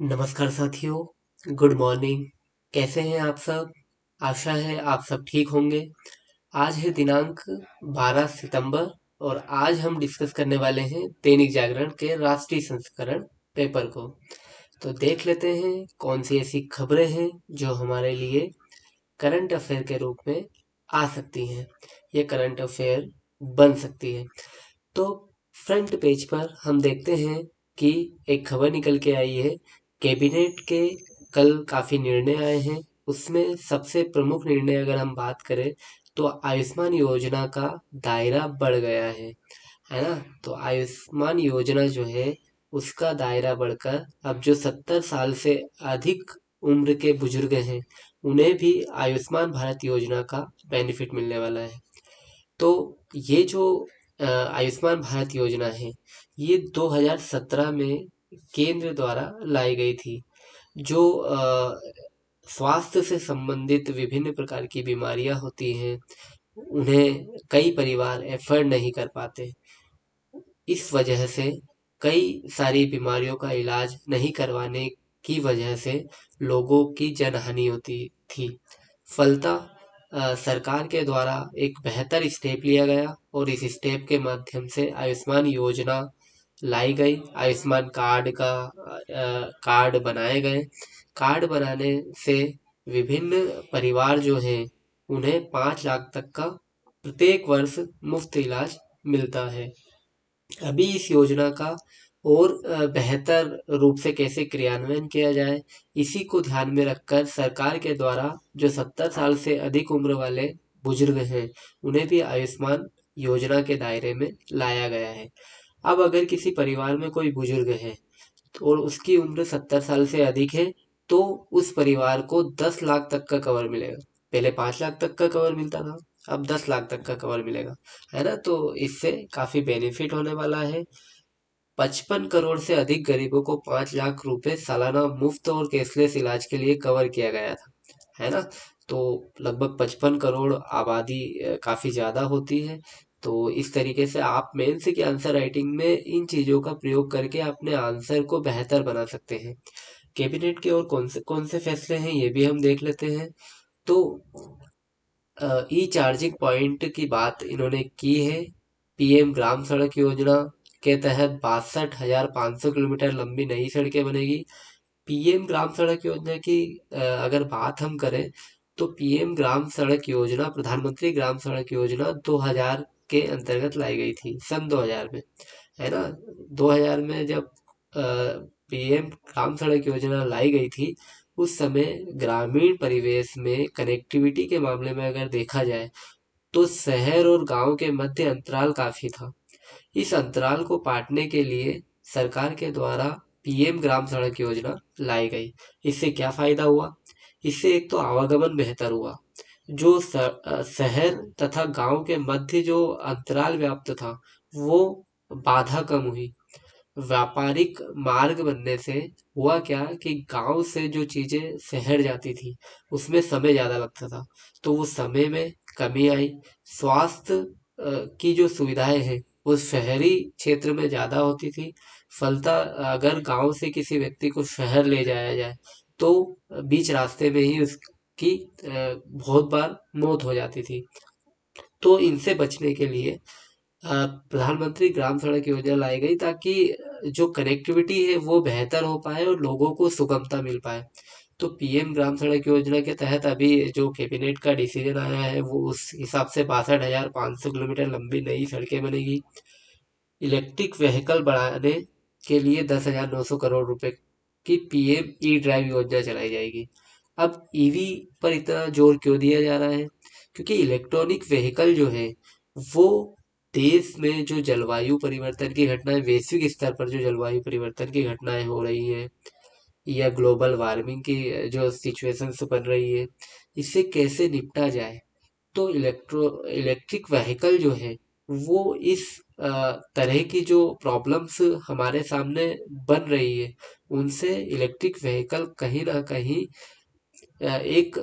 नमस्कार साथियों, good morning. कैसे हैं आप सब? आशा है आप सब ठीक होंगे। आज है दिनांक 12 सितंबर और आज हम डिस्कस करने वाले हैं दैनिक जागरण के राष्ट्रीय संस्करण पेपर को। तो देख लेते हैं कौन सी ऐसी खबरें हैं जो हमारे लिए करंट अफेयर के रूप में आ सकती हैं, ये करंट अफेयर बन सकती है। तो फ्रंट पेज पर हम देखते हैं कि एक खबर निकल के आई है। कैबिनेट के कल काफी निर्णय आए हैं। उसमें सबसे प्रमुख निर्णय अगर हम बात करें तो आयुष्मान योजना का दायरा बढ़ गया है ना। तो आयुष्मान योजना जो है उसका दायरा बढ़कर अब जो 70 साल से अधिक उम्र के बुजुर्ग हैं उन्हें भी आयुष्मान भारत योजना का बेनिफिट मिलने वाला है। तो ये जो आयुष्मान भारत योजना है ये 2017 में केंद्र द्वारा लाई गई थी। जो स्वास्थ्य से संबंधित विभिन्न प्रकार की बीमारियां होती हैं उन्हें कई परिवार एफर्ड नहीं कर पाते। इस वजह से कई सारी बीमारियों का इलाज नहीं करवाने की वजह से लोगों की जनहानि होती थी। फलता सरकार के द्वारा एक बेहतर स्टेप लिया गया और इस स्टेप के माध्यम से आयुष्मान योजना लाई गई। आयुष्मान कार्ड बनाए गए। कार्ड बनाने से विभिन्न परिवार जो हैं उन्हें 5 लाख तक का प्रत्येक वर्ष मुफ्त इलाज मिलता है। अभी इस योजना का और बेहतर रूप से कैसे क्रियान्वयन किया जाए, इसी को ध्यान में रखकर सरकार के द्वारा जो 70 साल से अधिक उम्र वाले बुजुर्ग हैं उन्हें भी आयुष्मान योजना के दायरे में लाया गया है। अब अगर किसी परिवार में कोई बुजुर्ग है और उसकी उम्र 70 साल से अधिक है तो उस परिवार को 10 लाख तक का कवर मिलेगा। पहले 5 लाख तक का कवर मिलता था, अब 10 लाख तक का कवर मिलेगा, है ना। तो इससे काफी बेनिफिट होने वाला है। 55 करोड़ से अधिक गरीबों को 5 लाख रुपए सालाना मुफ्त और कैशलेस इलाज के लिए कवर किया गया था, है ना। तो लगभग 55 करोड़ आबादी काफी ज्यादा होती है। तो इस तरीके से आप मेंस की आंसर राइटिंग में इन चीजों का प्रयोग करके अपने आंसर को बेहतर बना सकते हैं। कैबिनेट के और कौन से फैसले हैं ये भी हम देख लेते हैं। तो ई चार्जिंग पॉइंट की बात इन्होंने की है। पीएम ग्राम सड़क योजना के तहत 62,500 किलोमीटर लंबी नई सड़कें बनेगी। पीएम ग्राम सड़क योजना की अगर बात हम करें तो पीएम ग्राम सड़क योजना प्रधानमंत्री ग्राम सड़क योजना 2000 के अंतर्गत लाई गई थी, सन 2000 में, है ना। 2000 में जब पीएम ग्राम सड़क योजना लाई गई थी उस समय ग्रामीण परिवेश में कनेक्टिविटी के मामले में अगर देखा जाए तो शहर और गांव के मध्य अंतराल काफी था। इस अंतराल को पाटने के लिए सरकार के द्वारा पीएम ग्राम सड़क योजना लाई गई। इससे क्या फायदा हुआ? इससे एक तो आवागमन बेहतर हुआ। जो शहर तथा गांव के मध्य जो अंतराल व्याप्त था वो बाधा कम हुई। व्यापारिक मार्ग बनने से हुआ क्या कि गांव से जो चीजें शहर जाती थी उसमें समय ज्यादा लगता था, तो वो समय में कमी आई। स्वास्थ्य की जो सुविधाएं हैं वो शहरी क्षेत्र में ज्यादा होती थी। फलता अगर गांव से किसी व्यक्ति को शहर ले जाया जाए तो बीच रास्ते में ही उसकी बहुत बार मौत हो जाती थी। तो इनसे बचने के लिए प्रधानमंत्री ग्राम सड़क योजना लाई गई ताकि जो कनेक्टिविटी है वो बेहतर हो पाए और लोगों को सुगमता मिल पाए। तो पीएम ग्राम सड़क योजना के तहत अभी जो कैबिनेट का डिसीजन आया है वो उस हिसाब से 62,500 किलोमीटर लंबी नई सड़कें बनेगी। इलेक्ट्रिक व्हीकल बढ़ाने के लिए 10,900 करोड़ रुपए की पीएम ई ड्राइव योजना चलाई जाएगी। अब ईवी पर इतना जोर क्यों दिया जा रहा है? क्योंकि इलेक्ट्रॉनिक व्हीकल जो है वो देश में जो जलवायु परिवर्तन की घटनाएं, वैश्विक स्तर पर जो जलवायु परिवर्तन की घटनाएं हो रही हैं या ग्लोबल वार्मिंग की जो सिचुएशन बन रही है, इससे कैसे निपटा जाए। तो इलेक्ट्रिक व्हीकल जो है वो इस तरह की जो प्रॉब्लम्स हमारे सामने बन रही है उनसे इलेक्ट्रिक व्हीकल कहीं ना कहीं एक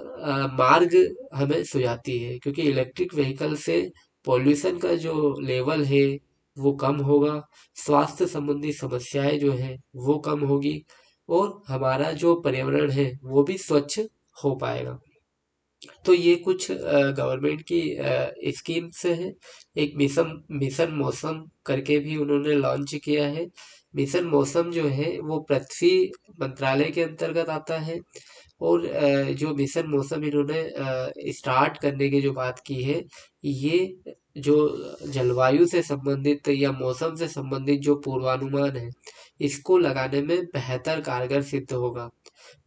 मार्ग हमें सुझाती है, क्योंकि इलेक्ट्रिक व्हीकल से पॉल्यूशन का जो लेवल है वो कम होगा। स्वास्थ्य संबंधी समस्याएं जो है वो कम होगी। और हमारा जो पर्यावरण है वो भी स्वच्छ हो पाएगा। तो ये कुछ गवर्नमेंट की स्कीम्स हैं। एक मिशन मिशन मौसम करके भी उन्होंने लॉन्च किया है। मिशन मौसम जो है वो पृथ्वी मंत्रालय के अंतर्गत आता है। और जो मिशन मौसम इन्होंने स्टार्ट करने की जो बात की है, ये जो जलवायु से संबंधित या मौसम से संबंधित जो पूर्वानुमान है, इसको लगाने में बेहतर कारगर सिद्ध होगा।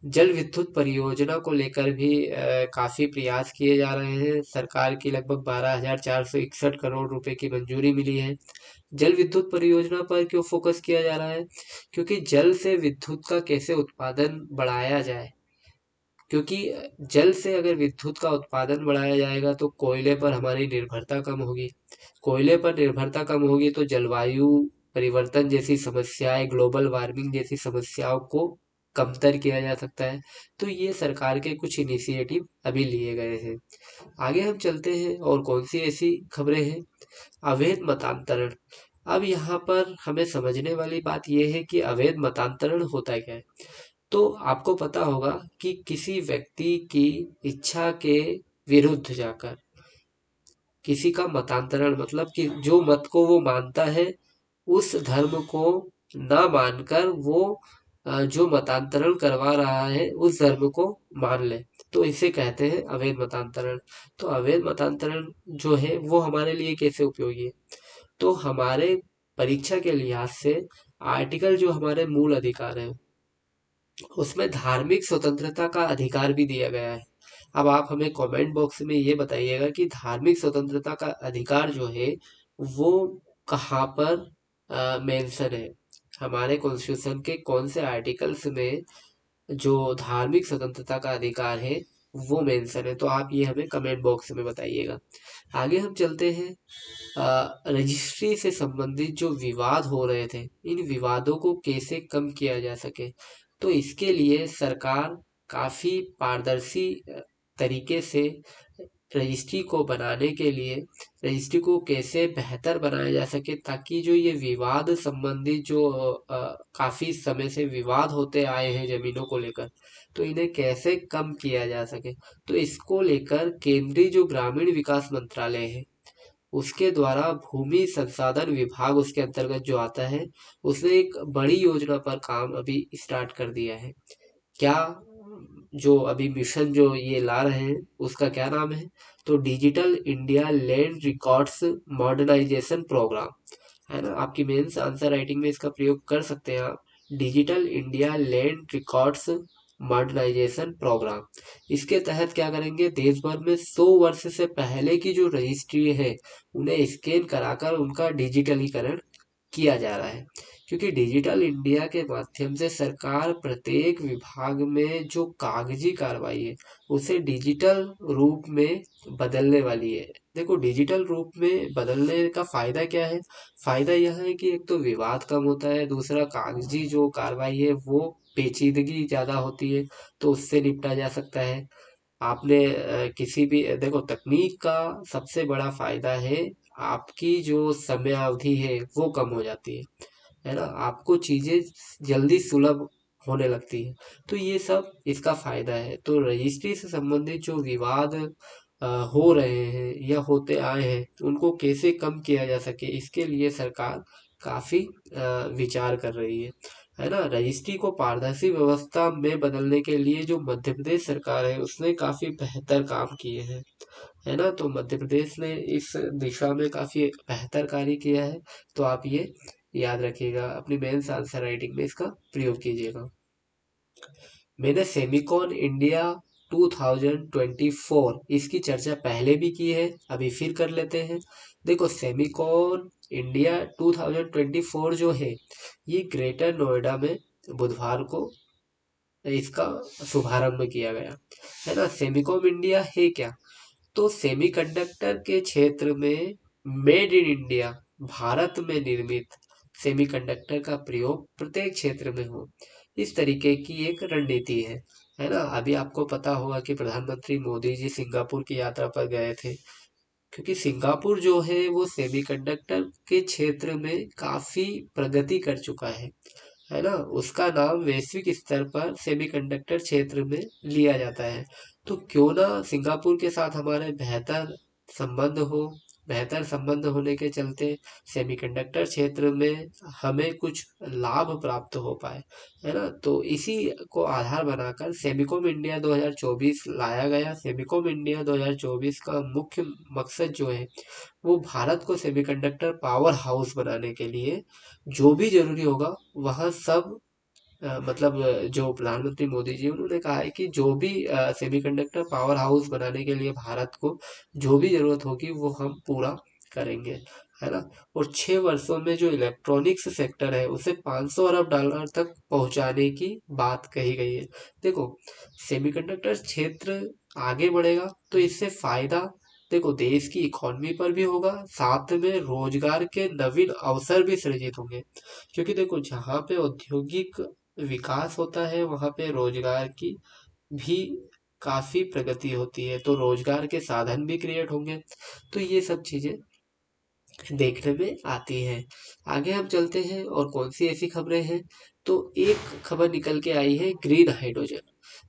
जल विद्युत परियोजना को लेकर भी काफी प्रयास किए जा रहे हैं। सरकार की लगभग 12,461 करोड़ रुपए की मंजूरी मिली है। जल विद्युत परियोजना पर क्यों फोकस किया जा रहा है? क्योंकि जल से विद्युत का कैसे उत्पादन बढ़ाया जाए। क्योंकि जल से अगर विद्युत का उत्पादन बढ़ाया जाएगा तो कोयले पर हमारी निर्भरता कम होगी। कोयले पर निर्भरता कम होगी तो जलवायु परिवर्तन जैसी समस्याएं, ग्लोबल वार्मिंग जैसी समस्याओं को कमतर किया जा सकता है। तो ये सरकार के कुछ इनिशिएटिव अभी लिए गए हैं। आगे हम चलते हैं और कौन सी ऐसी खबरें हैं। अवैध मतांतरण। अब यहाँ पर हमें समझने वाली बात यह है कि अवैध मतांतरण होता क्या है। तो आपको पता होगा कि किसी व्यक्ति की इच्छा के विरुद्ध जाकर किसी का मतांतरण, मतलब कि जो मत को वो मानता है उस धर्म को ना मानकर वो जो मतांतरण करवा रहा है उस धर्म को मान ले, तो इसे कहते हैं अवैध मतांतरण। तो अवैध मतांतरण जो है वो हमारे लिए कैसे उपयोगी है? तो हमारे परीक्षा के लिहाज से आर्टिकल जो हमारे मूल अधिकार है उसमें धार्मिक स्वतंत्रता का अधिकार भी दिया गया है। अब आप हमें कमेंट बॉक्स में ये बताइएगा कि धार्मिक स्वतंत्रता का अधिकार जो है वो कहाँ पर मेंशन है, हमारे कॉन्स्टिट्यूशन के कौन से आर्टिकल्स में जो धार्मिक स्वतंत्रता का अधिकार है वो मेंशन है। तो आप ये हमें कमेंट बॉक्स में बताइएगा। आगे हम चलते हैं। रजिस्ट्री से संबंधित जो विवाद हो रहे थे, इन विवादों को कैसे कम किया जा सके। तो इसके लिए सरकार काफी पारदर्शी तरीके से रजिस्ट्री को बनाने के लिए, रजिस्ट्री को कैसे बेहतर बनाया जा सके ताकि जो ये विवाद संबंधित जो काफी समय से विवाद होते आए हैं जमीनों को लेकर, तो इन्हें कैसे कम किया जा सके। तो इसको लेकर केंद्रीय जो ग्रामीण विकास मंत्रालय है उसके द्वारा भूमि संसाधन विभाग उसके अंतर्गत जो आता है, उसने एक बड़ी योजना पर काम अभी स्टार्ट कर दिया है। क्या जो अभी मिशन जो ये ला रहे हैं उसका क्या नाम है? तो digital India land records modernisation programme, है ना। आपकी मेंस आंसर राइटिंग में इसका प्रयोग कर सकते हैं आप। Digital India land records modernisation programme. इसके तहत क्या करेंगे, देश भर में 100 वर्ष से पहले की जो रजिस्ट्री है उन्हें स्कैन कराकर उनका डिजिटलीकरण किया जा रहा है। क्योंकि डिजिटल इंडिया के माध्यम से सरकार प्रत्येक विभाग में जो कागजी कार्रवाई है उसे डिजिटल रूप में बदलने वाली है। देखो, डिजिटल रूप में बदलने का फायदा क्या है? फायदा यह है कि एक तो विवाद कम होता है, दूसरा कागजी जो कार्रवाई है वो पेचीदगी ज्यादा होती है, तो उससे निपटा जा सकता है। आपने किसी भी देखो, तकनीक का सबसे बड़ा फायदा है आपकी जो समय अवधि है वो कम हो जाती है ना। आपको चीजें जल्दी सुलभ होने लगती है। तो ये सब इसका फायदा है। तो रजिस्ट्री से संबंधित जो विवाद हो रहे हैं या होते आए हैं उनको कैसे कम किया जा सके, इसके लिए सरकार काफी विचार कर रही है ना। रजिस्ट्री को पारदर्शी व्यवस्था में बदलने के लिए जो मध्य प्रदेश सरकार है उसने काफी बेहतर काम किए हैं, है ना। तो मध्य प्रदेश ने इस दिशा में काफी बेहतर कार्य किया है। तो आप ये याद रखिएगा, अपनी मेंस आंसर राइटिंग में इसका प्रयोग कीजिएगा। मैंने सेमिकॉन इंडिया 2024 इसकी चर्चा पहले भी की है, अभी फिर कर लेते हैं। देखो, सेमिकॉन इंडिया 2024 जो है ये ग्रेटर नोएडा में बुधवार को इसका शुभारंभ किया गया, है ना। सेमिकॉन इंडिया है क्या? तो सेमीकंडक्टर के क्षेत्र में मेड इन इंडिया, भारत में निर्मित सेमीकंडक्टर का प्रयोग प्रत्येक क्षेत्र में हो, इस तरीके की एक रणनीति है ना। अभी आपको पता होगा कि प्रधानमंत्री मोदी जी सिंगापुर की यात्रा पर गए थे, क्योंकि सिंगापुर जो है वो सेमीकंडक्टर के क्षेत्र में काफी प्रगति कर चुका है है ना, उसका नाम वैश्विक स्तर पर सेमीकंडक्टर क्षेत्र में लिया जाता है। तो क्यों ना सिंगापुर के साथ हमारे संबंध हो बेहतर संबंध होने के चलते सेमीकंडक्टर क्षेत्र में हमें कुछ लाभ प्राप्त हो पाए, है ना। तो इसी को आधार बनाकर सेमिकॉम इंडिया 2024 लाया गया। सेमिकॉम इंडिया 2024 का मुख्य मकसद जो है वो भारत को सेमीकंडक्टर पावर हाउस बनाने के लिए जो भी जरूरी होगा वह सब मतलब जो प्रधानमंत्री मोदी जी उन्होंने कहा है कि जो भी सेमीकंडक्टर पावर हाउस बनाने के लिए भारत को जो भी जरूरत होगी वो हम पूरा करेंगे, है ना। और 6 वर्षों में जो इलेक्ट्रॉनिक्स सेक्टर है उसे 500 अरब डॉलर तक पहुंचाने की बात कही गई है। देखो, सेमीकंडक्टर क्षेत्र आगे बढ़ेगा तो इससे फायदा देखो देश की इकोनॉमी पर भी होगा, साथ में रोजगार के नवीन अवसर भी सृजित होंगे। क्योंकि देखो जहाँ पे औद्योगिक विकास होता है वहाँ पे रोजगार की भी काफी प्रगति होती है, तो रोजगार के साधन भी क्रिएट होंगे। तो ये सब चीजें देखने में आती है। आगे हम चलते हैं और कौन सी ऐसी खबरें हैं। तो एक खबर निकल के आई है ग्रीन हाइड्रोजन।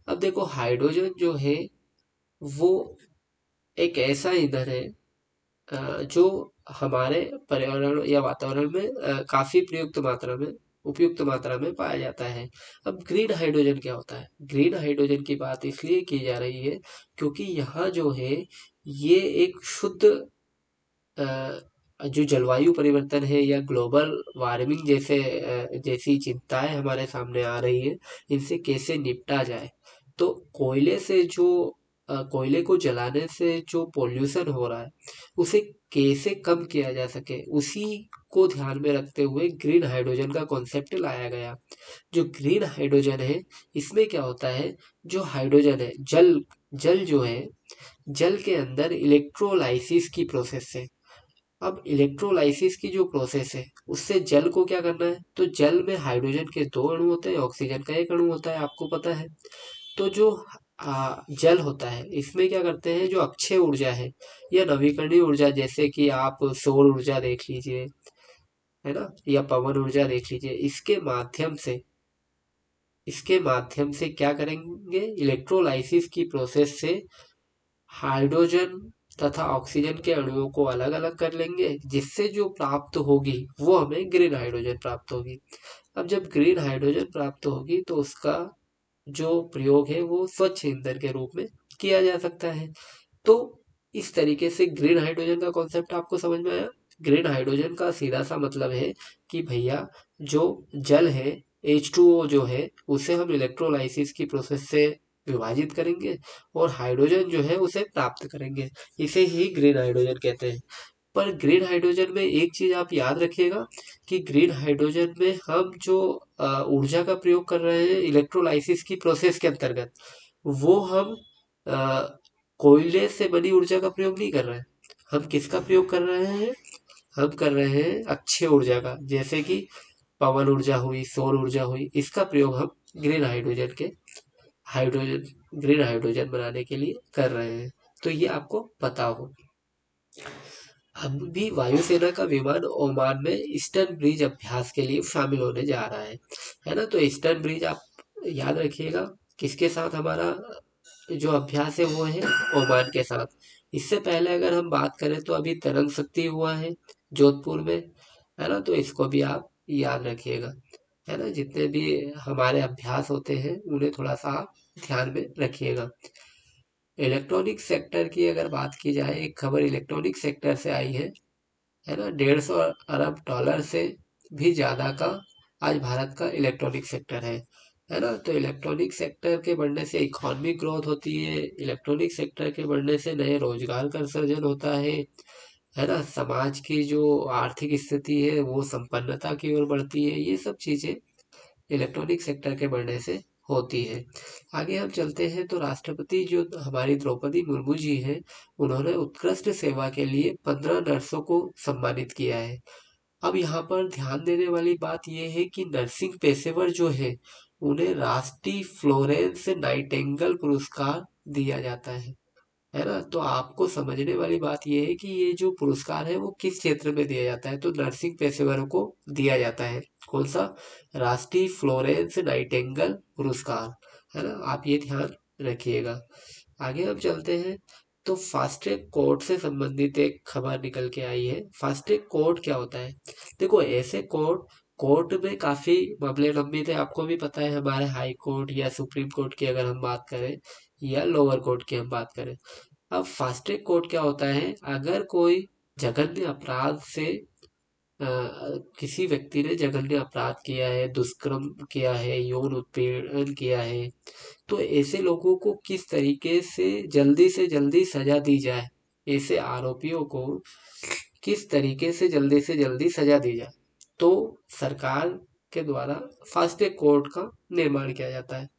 अब देखो हाइड्रोजन जो है वो एक ऐसा ईंधन है जो हमारे पर्यावरण या वातावरण में काफी उपयुक्त मात्रा में पाया जाता है। अब ग्रीन हाइड्रोजन क्या होता है? ग्रीन हाइड्रोजन की बात इसलिए की जा रही है क्योंकि यहाँ जो है ये एक शुद्ध जो जलवायु परिवर्तन है या ग्लोबल वार्मिंग जैसी चिंताएं हमारे सामने आ रही है, इनसे कैसे निपटा जाए। तो कोयले को जलाने से जो पोल्यूशन हो रहा है उसे कैसे कम किया जा सके, उसी को ध्यान में रखते हुए ग्रीन हाइड्रोजन का कॉन्सेप्ट लाया गया। जो ग्रीन हाइड्रोजन है इसमें क्या होता है, जो हाइड्रोजन है जल जल जो है जल के अंदर इलेक्ट्रोलाइसिस की प्रोसेस है। अब इलेक्ट्रोलाइसिस की जो प्रोसेस है उससे जल को क्या करना है, तो जल में हाइड्रोजन के 2 अणु होते हैं, ऑक्सीजन का 1 अणु होता है, आपको पता है। तो जो जल होता है इसमें क्या करते हैं, जो अक्षय ऊर्जा है या नवीकरणीय ऊर्जा जैसे कि आप सौर ऊर्जा देख लीजिए, है ना, या पवन ऊर्जा देख लीजिए, इसके माध्यम से क्या करेंगे, इलेक्ट्रोलाइसिस की प्रोसेस से हाइड्रोजन तथा ऑक्सीजन के अणुओं को अलग अलग कर लेंगे, जिससे जो प्राप्त होगी वो हमें ग्रीन हाइड्रोजन प्राप्त होगी। अब जब ग्रीन हाइड्रोजन प्राप्त होगी तो उसका जो प्रयोग है वो स्वच्छ ईंधन के रूप में किया जा सकता है। तो इस तरीके से ग्रीन हाइड्रोजन का कॉन्सेप्ट आपको समझ में आया। ग्रीन हाइड्रोजन का सीधा सा मतलब है कि भैया जो जल है H2O जो है उसे हम इलेक्ट्रोलाइसिस की प्रोसेस से विभाजित करेंगे और हाइड्रोजन जो है उसे प्राप्त करेंगे, इसे ही ग्रीन हाइड्रोजन कहते हैं। पर ग्रीन हाइड्रोजन में एक चीज आप याद रखिएगा कि ग्रीन हाइड्रोजन में हम जो ऊर्जा का प्रयोग कर रहे हैं इलेक्ट्रोलाइसिस की प्रोसेस के अंतर्गत, वो हम अ, कोयले से बनी ऊर्जा का प्रयोग नहीं कर रहे हैं। हम किसका प्रयोग कर रहे हैं, हम कर रहे हैं अक्षय ऊर्जा का, जैसे कि पवन ऊर्जा हुई, सौर ऊर्जा हुई, इसका प्रयोग हम ग्रीन हाइड्रोजन के हाइड्रोजन ग्रीन हाइड्रोजन बनाने के लिए कर रहे हैं। तो ये आपको पता हो। अब भी वायुसेना का विमान ओमान में ईस्टर्न ब्रिज अभ्यास के लिए शामिल होने जा रहा है ना। तो ईस्टर्न ब्रिज आप याद रखिएगा किसके साथ हमारा जो अभ्यास है वो है ओमान के साथ। इससे पहले अगर हम बात करें तो अभी तरंग शक्ति हुआ है जोधपुर में, है ना, तो इसको भी आप याद रखिएगा, है ना। जितने भी हमारे अभ्यास होते हैं उन्हें थोड़ा सा आप ध्यान में रखिएगा। इलेक्ट्रॉनिक सेक्टर की अगर बात की जाए, एक खबर इलेक्ट्रॉनिक सेक्टर से आई है ना। 150 अरब डॉलर से भी ज्यादा का आज भारत का इलेक्ट्रॉनिक सेक्टर है ना। तो इलेक्ट्रॉनिक सेक्टर के बढ़ने से इकोनॉमिक ग्रोथ होती है, इलेक्ट्रॉनिक सेक्टर के बढ़ने से नए रोजगार का सृजन होता है ना। समाज की जो आर्थिक स्थिति है वो संपन्नता की ओर बढ़ती है। ये सब चीजें इलेक्ट्रॉनिक सेक्टर के बढ़ने से होती है। आगे हम चलते हैं तो राष्ट्रपति जो हमारी द्रौपदी मुर्मू जी हैं उन्होंने उत्कृष्ट सेवा के लिए 15 नर्सों को सम्मानित किया है। अब यहाँ पर ध्यान देने वाली बात यह है कि नर्सिंग पेशेवर जो है उन्हें राष्ट्रीय फ्लोरेंस नाइटिंगेल पुरस्कार दिया जाता है। है ना। तो आपको समझने वाली बात ये है कि ये जो पुरस्कार है वो किस क्षेत्र में दिया जाता है, तो नर्सिंग पेशेवरों को दिया जाता है। कौन सा? राष्ट्रीय फ्लोरेंस नाइटिंगेल पुरस्कार, है ना। आप ये ध्यान रखिएगा। आगे हम चलते हैं। तो फास्ट ट्रैक कोर्ट से संबंधित एक खबर निकल के आई है। फास्ट ट्रैक कोर्ट क्या होता है? देखो, ऐसे कोर्ट में काफी मामले लंबित है। आपको भी पता है, हमारे हाई कोर्ट या सुप्रीम कोर्ट की अगर हम बात करें या लोअर कोर्ट की हम बात करें। अब फास्ट ट्रैक कोर्ट क्या होता है? अगर कोई जघन्य अपराध से अ, किसी व्यक्ति ने जघन्य अपराध किया है, दुष्कर्म किया है, यौन उत्पीड़न किया है, तो ऐसे लोगों को किस तरीके से जल्दी सजा दी जाए, ऐसे आरोपियों को किस तरीके से जल्दी सजा दी जाए, तो सरकार के द्वारा फास्ट ट्रैक कोर्ट का निर्माण किया जाता है।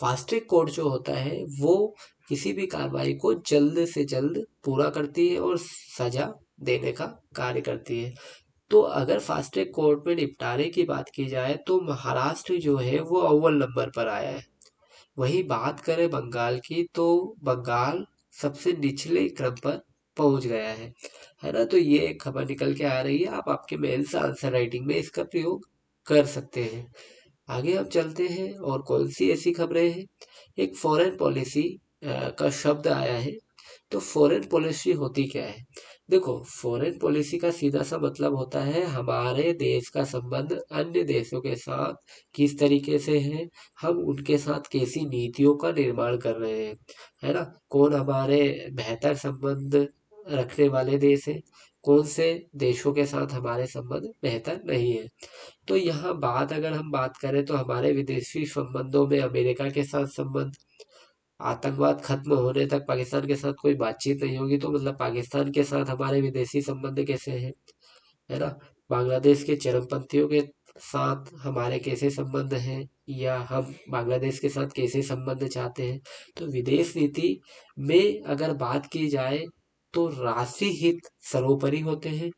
फास्ट ट्रैक कोर्ट जो होता है वो किसी भी कार्रवाई को जल्द से जल्द पूरा करती है और सजा देने का कार्य करती है। तो अगर फास्ट ट्रैक कोर्ट में निपटारे की बात की जाए तो महाराष्ट्र जो है वो अव्वल नंबर पर आया है। वही बात करें बंगाल की, तो बंगाल सबसे निचले क्रम पर पहुंच गया है ना। तो ये एक खबर निकल के आ रही है, आप आपके मेंस आंसर राइटिंग में इसका प्रयोग कर सकते हैं। आगे हम चलते हैं, और कौन सी ऐसी खबरें हैं। एक फॉरेन पॉलिसी का शब्द आया है। तो फॉरेन पॉलिसी होती क्या है? देखो, फॉरेन पॉलिसी का सीधा सा मतलब होता है हमारे देश का संबंध अन्य देशों के साथ किस तरीके से है, हम उनके साथ कैसी नीतियों का निर्माण कर रहे हैं, है ना। कौन हमारे बेहतर संबंध रखने वाले देश हैं, कौन से देशों के साथ हमारे संबंध बेहतर नहीं है। तो यहाँ बात अगर हम बात करें तो हमारे विदेशी संबंधों में अमेरिका के साथ संबंध, आतंकवाद खत्म होने तक पाकिस्तान के साथ कोई बातचीत नहीं होगी, तो मतलब पाकिस्तान के साथ हमारे विदेशी संबंध कैसे हैं, है ना। बांग्लादेश के चरमपंथियों के साथ हमारे कैसे संबंध हैं, या हम बांग्लादेश के साथ कैसे संबंध चाहते हैं। तो विदेश नीति में अगर बात की जाए तो राष्ट्रीय हित सर्वोपरि होते हैं।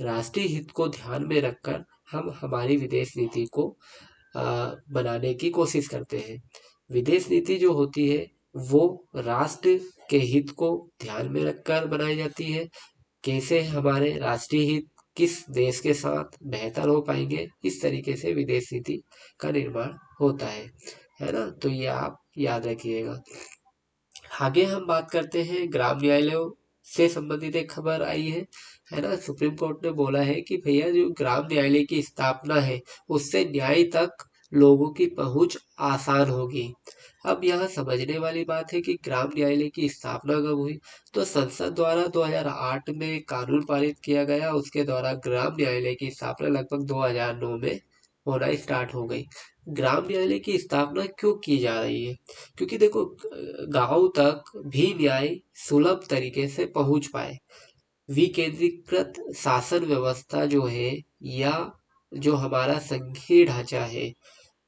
राष्ट्रीय हित को ध्यान में रखकर हम हमारी विदेश नीति को बनाने की कोशिश करते हैं। विदेश नीति जो होती है वो राष्ट्र के हित को ध्यान में रखकर बनाई जाती है। कैसे हमारे राष्ट्रीय हित किस देश के साथ बेहतर हो पाएंगे, इस तरीके से विदेश नीति का निर्माण होता है ना। तो ये आप याद रखिएगा। आगे हम बात करते हैं, ग्राम न्यायालयों से संबंधित एक खबर आई है ना। सुप्रीम कोर्ट ने बोला है कि भैया जो ग्राम न्यायालय की स्थापना है उससे न्याय तक लोगों की पहुंच आसान होगी। अब यहाँ समझने वाली बात है कि ग्राम न्यायालय की स्थापना कब हुई। तो संसद द्वारा 2008 में कानून पारित किया गया, उसके द्वारा ग्राम न्यायालय की स्थापना लगभग 2009 में होना स्टार्ट हो गई। ग्राम न्यायालय की स्थापना क्यों की जा रही है? क्योंकि देखो, गांव तक भी न्याय सुलभ तरीके से पहुंच पाए। विकेंद्रीकृत शासन व्यवस्था जो है, या जो हमारा संघीय ढांचा है,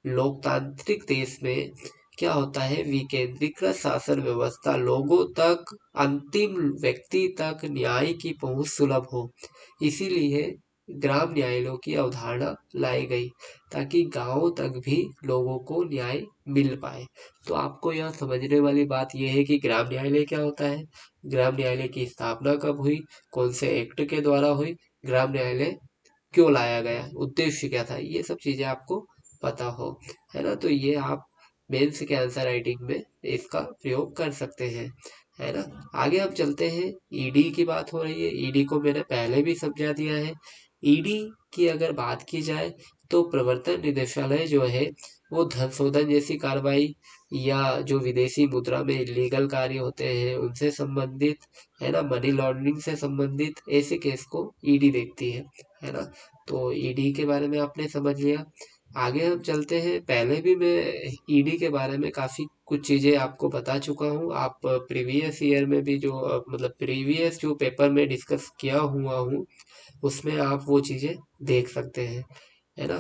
लोकतांत्रिक देश में क्या होता है, विकेंद्रीकृत शासन व्यवस्था लोगों तक, अंतिम व्यक्ति तक न्याय की पहुंच सुलभ हो, इसीलिए ग्राम न्यायालयों की अवधारणा लाई गई, ताकि गांवों तक भी लोगों को न्याय मिल पाए। तो आपको यह समझने वाली बात यह है कि ग्राम न्यायालय क्या होता है, ग्राम न्यायालय की स्थापना कब हुई, कौन से एक्ट के द्वारा हुई, ग्राम न्यायालय क्यों लाया गया, उद्देश्य क्या था, ये सब चीजें आपको पता हो, है ना। तो ये आप मेंस के आंसर राइटिंग में इसका प्रयोग कर सकते हैं, है ना। आगे हम चलते हैं, ईडी की बात हो रही है। ईडी को मैंने पहले भी समझा दिया है। ईडी की अगर बात की जाए तो प्रवर्तन निदेशालय जो है वो धन शोधन जैसी कार्रवाई, या जो विदेशी मुद्रा में इलीगल कार्य होते हैं उनसे संबंधित, है ना, मनी लॉन्ड्रिंग से संबंधित ऐसे केस को ईडी देखती है ना। तो ईडी के बारे में आपने समझ लिया। आगे हम चलते हैं। पहले भी मैं ईडी के बारे में काफ़ी कुछ चीज़ें आपको बता चुका हूँ। आप प्रीवियस ईयर में भी जो मतलब प्रीवियस जो पेपर में डिस्कस किया हुआ हूँ उसमें आप वो चीज़ें देख सकते हैं, है ना।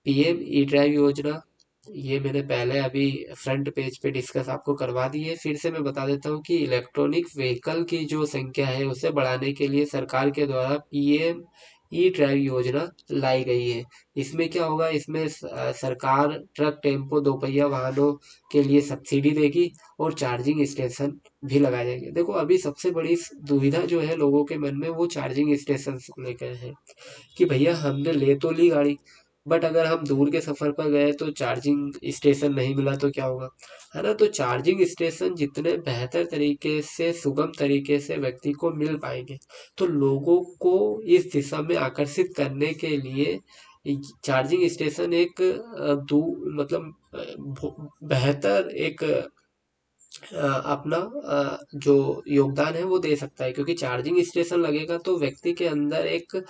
पीएम ई ड्राइव योजना, ये मैंने पहले अभी फ्रंट पेज पे डिस्कस आपको करवा दी है। फिर से मैं बता देता हूँ कि इलेक्ट्रॉनिक व्हीकल की जो संख्या है उसे बढ़ाने के लिए सरकार के द्वारा पीएम ई ड्राइव योजना लाई गई है। इसमें क्या होगा, इसमें सरकार ट्रक, टेम्पो, दोपहिया वाहनों के लिए सब्सिडी देगी और चार्जिंग स्टेशन भी लगाए जाएंगे। देखो अभी सबसे बड़ी दुविधा जो है लोगों के मन में, वो चार्जिंग स्टेशन को लेकर है कि भैया हमने ले तो ली गाड़ी, बट अगर हम दूर के सफर पर गए तो चार्जिंग स्टेशन नहीं मिला तो क्या होगा, है ना। तो चार्जिंग स्टेशन जितने बेहतर तरीके से, सुगम तरीके से व्यक्ति को मिल पाएंगे, तो लोगों को इस दिशा में आकर्षित करने के लिए चार्जिंग स्टेशन एक मतलब बेहतर एक अपना जो योगदान है वो दे सकता है, क्योंकि चार्जिंग स्टेशन लगेगा तो व्यक्ति के अंदर एक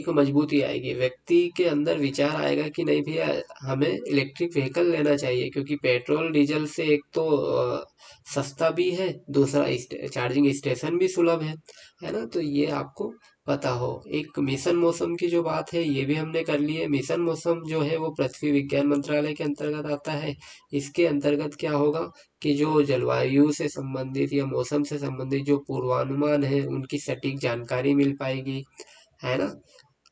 मजबूती आएगी, व्यक्ति के अंदर विचार आएगा कि नहीं भैया हमें इलेक्ट्रिक व्हीकल लेना चाहिए, क्योंकि पेट्रोल डीजल से एक तो सस्ता भी है, दूसरा चार्जिंग स्टेशन भी सुलभ है ना। तो ये आपको पता हो। एक मिशन मौसम की जो बात है ये भी हमने कर ली है। मिशन मौसम जो है वो पृथ्वी विज्ञान मंत्रालय के अंतर्गत आता है। इसके अंतर्गत क्या होगा कि जो जलवायु से संबंधित या मौसम से संबंधित जो पूर्वानुमान है उनकी सटीक जानकारी मिल पाएगी, है ना।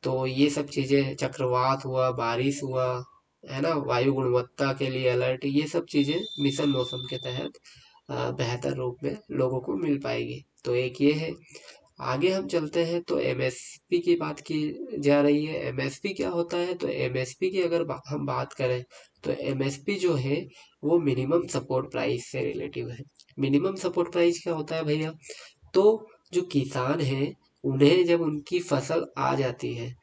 तो ये सब चीजें, चक्रवात हुआ, बारिश हुआ, है ना, वायु गुणवत्ता के लिए अलर्ट, ये सब चीजें मिशन मौसम के तहत बेहतर रूप में लोगों को मिल पाएगी। तो एक ये है। आगे हम चलते हैं तो एमएसपी की बात की जा रही है। एमएसपी क्या होता है, तो एमएसपी की अगर हम बात करें तो एमएसपी जो है वो मिनिमम सपोर्ट प्राइस से रिलेटिव है। मिनिमम सपोर्ट प्राइस क्या होता है भैया, तो जो किसान है उन्हें जब उनकी फसल आ जाती है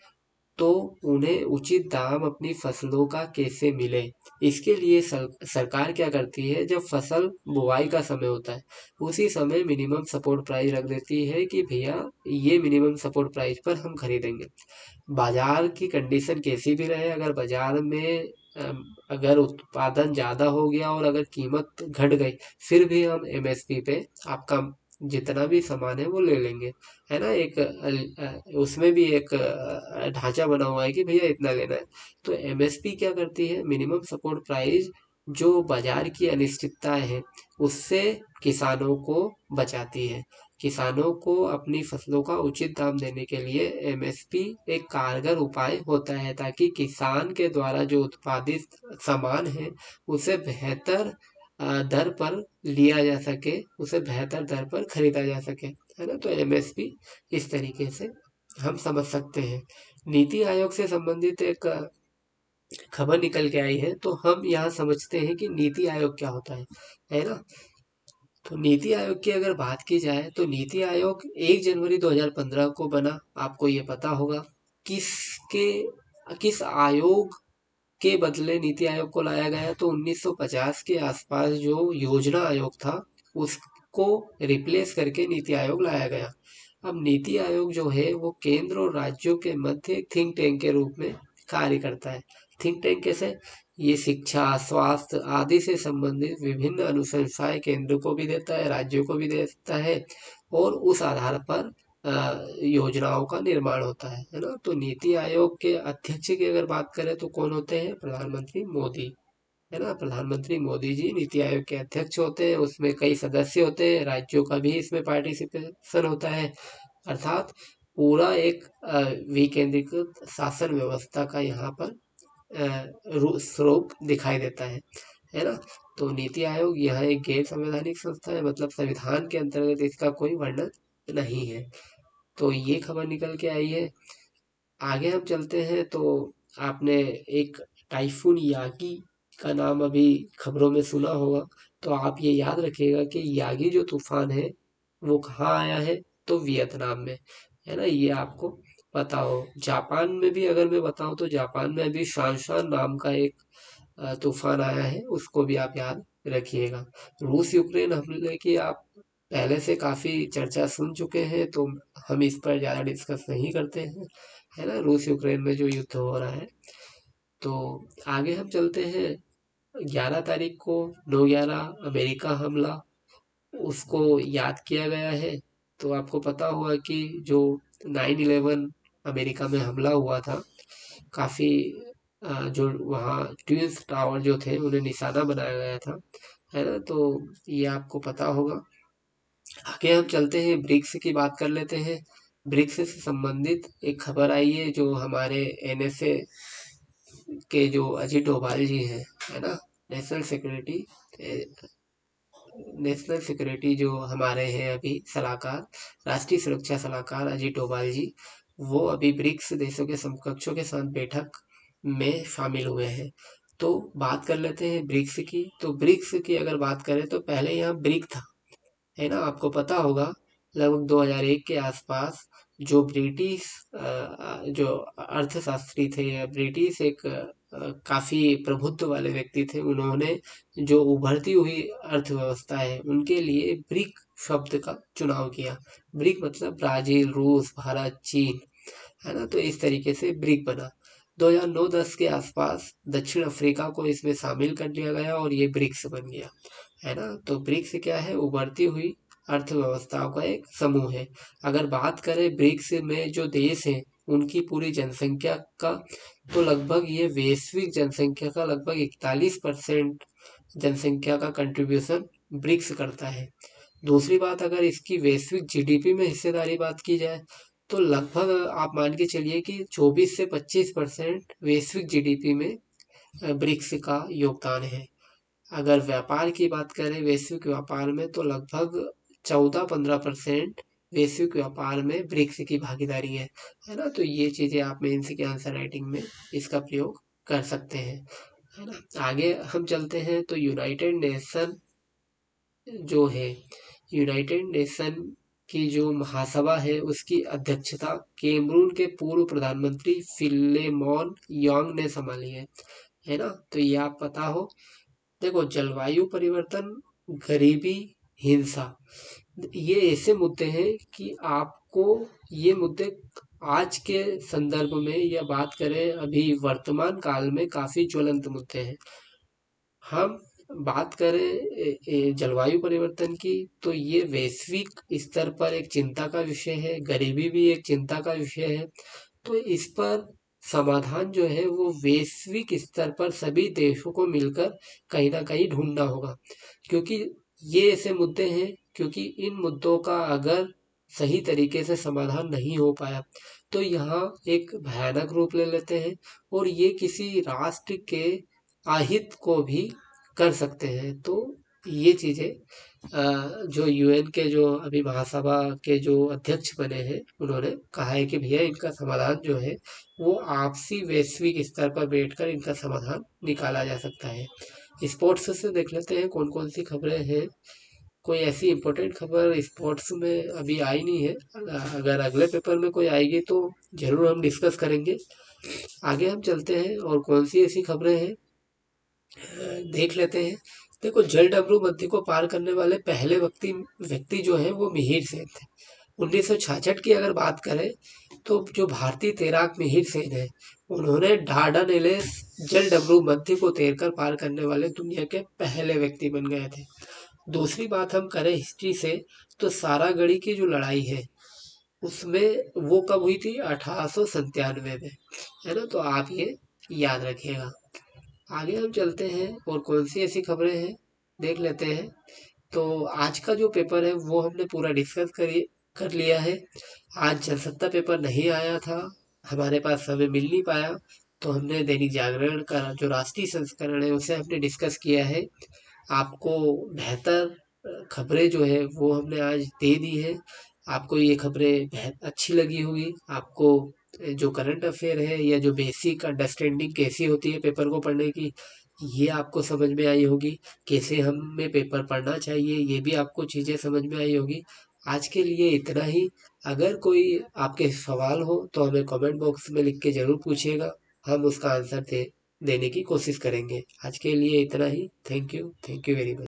तो उन्हें उचित दाम अपनी फसलों का कैसे मिले, इसके लिए सरकार क्या करती है, जब फसल बुआई का समय होता है उसी समय मिनिमम सपोर्ट प्राइस रख देती है कि भैया ये मिनिमम सपोर्ट प्राइस पर हम खरीदेंगे। बाजार की कंडीशन कैसी भी रहे, अगर बाजार में अगर उत्पादन ज़्यादा हो गया और अगर कीमत घट गई, फिर भी हम एमएसपी पे आपका जितना भी सामान है वो ले लेंगे, है ना। एक उसमें भी एक ढांचा बना हुआ है कि भैया इतना लेना है। तो एमएसपी क्या करती है, मिनिमम सपोर्ट प्राइस जो बाजार की अनिश्चितताएं हैं उससे किसानों को बचाती है। किसानों को अपनी फसलों का उचित दाम देने के लिए एमएसपी एक कारगर उपाय होता है, ताकि किसान के द्वारा जो उत्पादित सामान है उसे बेहतर दर पर लिया जा सके, उसे बेहतर दर पर खरीदा जा सके, है ना। तो एमएसपी इस तरीके से हम समझ सकते हैं। नीति आयोग से संबंधित एक खबर निकल के आई है, तो हम यहाँ समझते हैं कि नीति आयोग क्या होता है ना। तो नीति आयोग की अगर बात की जाए तो नीति आयोग 1 जनवरी 2015 को बना, आपको ये पता होगा। किसके किस आयोग के बदले नीति आयोग को लाया गया, तो 1950 के आसपास जो योजना आयोग था उसको रिप्लेस करके नीति आयोग लाया गया। अब नीति आयोग जो है वो केंद्र और राज्यों के मध्य एक थिंक टैंक के रूप में कार्य करता है। थिंक टैंक कैसे, ये शिक्षा, स्वास्थ्य आदि से संबंधित विभिन्न अनुशंसाएं केंद्र को भी देता है, राज्यों को भी देता है, और उस आधार पर योजनाओं का निर्माण होता है ना। तो नीति आयोग के अध्यक्ष की अगर बात करें तो कौन होते हैं, प्रधानमंत्री मोदी, है ना। प्रधानमंत्री मोदी जी नीति आयोग के अध्यक्ष होते हैं। उसमें कई सदस्य होते हैं, राज्यों का भी इसमें पार्टिसिपेशन होता है, अर्थात पूरा एक विकेंद्रीकृत शासन व्यवस्था का यहाँ पर स्वरूप दिखाई देता है ना। तो नीति आयोग यह एक गैर संवैधानिक संस्था है, मतलब संविधान के अंतर्गत इसका कोई वर्णन नहीं है। तो ये खबर निकल के आई है। आगे हम चलते हैं तो आपने एक टाइफून यागी का नाम अभी खबरों में सुना होगा। तो आप ये याद रखिएगा कि यागी जो तूफान है वो कहाँ आया है, तो वियतनाम में, है ना। ये आपको पता हो। जापान में भी अगर मैं बताऊं तो जापान में अभी शानशान नाम का एक तूफान आया है, उसको भी आप याद रखिएगा। रूस यूक्रेन हमले की आप पहले से काफी चर्चा सुन चुके हैं, तो हम इस पर ज्यादा डिस्कस नहीं करते हैं, है ना। रूस यूक्रेन में जो युद्ध हो रहा है। तो आगे हम चलते हैं। 11 तारीख को 9/11 अमेरिका हमला, उसको याद किया गया है। तो आपको पता होगा कि जो 9/11 अमेरिका में हमला हुआ था, काफी जो वहाँ ट्विंस टावर जो थे उन्हें निशाना बनाया गया था, है ना। तो ये आपको पता होगा। आगे हम चलते हैं, ब्रिक्स की बात कर लेते हैं। ब्रिक्स से संबंधित एक खबर आई है, जो हमारे एनएसए के जो अजीत डोभाल जी हैं, है ना, नेशनल सिक्योरिटी नेशनल सिक्योरिटी जो हमारे हैं अभी सलाहकार, राष्ट्रीय सुरक्षा सलाहकार अजीत डोभाल जी, वो अभी ब्रिक्स देशों के समकक्षों के साथ बैठक में शामिल हुए हैं। तो बात कर लेते हैं ब्रिक्स की। तो ब्रिक्स की अगर बात करें तो पहले यहाँ ब्रिक था, है ना, आपको पता होगा। लगभग 2001 के आसपास जो ब्रिटिश जो अर्थशास्त्री थे, या ब्रिटिश एक काफी प्रभुत्व वाले व्यक्ति थे, उन्होंने जो उभरती हुई अर्थव्यवस्था है उनके लिए ब्रिक शब्द का चुनाव किया। ब्रिक मतलब ब्राजील, रूस, भारत, चीन, है ना, तो इस तरीके से ब्रिक बना। 2009-10 के आसपास दक्षिण अफ्रीका को इसमें शामिल कर लिया गया और ये ब्रिक्स बन गया, है ना। तो ब्रिक्स क्या है? उभरती हुई अर्थव्यवस्थाओं का एक समूह है। अगर बात करें ब्रिक्स में जो देश हैं उनकी पूरी जनसंख्या का, तो लगभग ये वैश्विक जनसंख्या का लगभग 41% जनसंख्या का कंट्रीब्यूशन ब्रिक्स करता है। दूसरी बात, अगर इसकी वैश्विक जीडीपी में हिस्सेदारी बात की जाए तो लगभग आप मान के चलिए कि 24 से 25% वैश्विक जीडीपी में ब्रिक्स का योगदान है। अगर व्यापार की बात करें वैश्विक व्यापार में, तो लगभग 14-15% वैश्विक व्यापार में ब्रिक्स की भागीदारी है ना। तो ये चीजें आप मेंस के आंसर राइटिंग में इसका प्रयोग कर सकते हैं, है ना। आगे हम चलते हैं तो यूनाइटेड नेशन जो है, यूनाइटेड नेशन की जो महासभा है उसकी अध्यक्षता कैमरून के पूर्व प्रधानमंत्री फिलेमोन यांग ने संभाली है ना। तो ये आप पता हो। देखो, जलवायु परिवर्तन, गरीबी, हिंसा, ये ऐसे मुद्दे हैं कि आपको ये मुद्दे आज के संदर्भ में, या बात करें अभी वर्तमान काल में, काफी ज्वलंत मुद्दे हैं। हम बात करें जलवायु परिवर्तन की, तो ये वैश्विक स्तर पर एक चिंता का विषय है, गरीबी भी एक चिंता का विषय है। तो इस पर समाधान जो है वो वैश्विक स्तर पर सभी देशों को मिलकर कहीं ना कहीं ढूंढना होगा, क्योंकि ये ऐसे मुद्दे हैं, क्योंकि इन मुद्दों का अगर सही तरीके से समाधान नहीं हो पाया तो यहाँ एक भयानक रूप ले लेते हैं, और ये किसी राष्ट्र के अहित को भी कर सकते हैं। तो ये चीजें जो यूएन के जो अभी महासभा के जो अध्यक्ष बने हैं उन्होंने कहा है कि भैया इनका समाधान जो है वो आपसी वैश्विक स्तर पर बैठकर इनका समाधान निकाला जा सकता है। स्पोर्ट्स से देख लेते हैं कौन कौन सी खबरें हैं। कोई ऐसी इम्पोर्टेंट खबर स्पोर्ट्स में अभी आई नहीं है, अगर अगले पेपर में कोई आएगी तो जरूर हम डिस्कस करेंगे। आगे हम चलते हैं और कौन सी ऐसी खबरें हैं देख लेते हैं। देखो, जलडमरू नदी को पार करने वाले पहले व्यक्ति जो है वो मिहिर सेन थे। 1966 की अगर बात करें तो जो भारतीय तैराक मिहिर सेन है, उन्होंने डार्डानेलेस जलडमरू नदी को तैरकर पार करने वाले दुनिया के पहले व्यक्ति बन गए थे। दूसरी बात हम करें हिस्ट्री से, तो सारागढ़ी की जो लड़ाई है उसमें वो कब हुई थी? 1897 में, है ना। तो आप ये याद रखिएगा। आगे हम चलते हैं और कौन सी ऐसी खबरें हैं देख लेते हैं। तो आज का जो पेपर है वो हमने पूरा डिस्कस कर लिया है। आज जनसत्ता पेपर नहीं आया था, हमारे पास समय मिल नहीं पाया, तो हमने दैनिक जागरण का जो राष्ट्रीय संस्करण है उसे हमने डिस्कस किया है। आपको बेहतर खबरें जो है वो हमने आज दे दी है। आपको ये खबरें बेहद अच्छी लगी होगी। आपको जो करंट अफेयर है या जो बेसिक अंडरस्टैंडिंग कैसी होती है पेपर को पढ़ने की, ये आपको समझ में आई होगी। कैसे हमें पेपर पढ़ना चाहिए ये भी आपको चीज़ें समझ में आई होगी। आज के लिए इतना ही। अगर कोई आपके सवाल हो तो हमें कमेंट बॉक्स में लिख के ज़रूर पूछिएगा, हम उसका आंसर देने की कोशिश करेंगे। आज के लिए इतना ही। Thank you very much.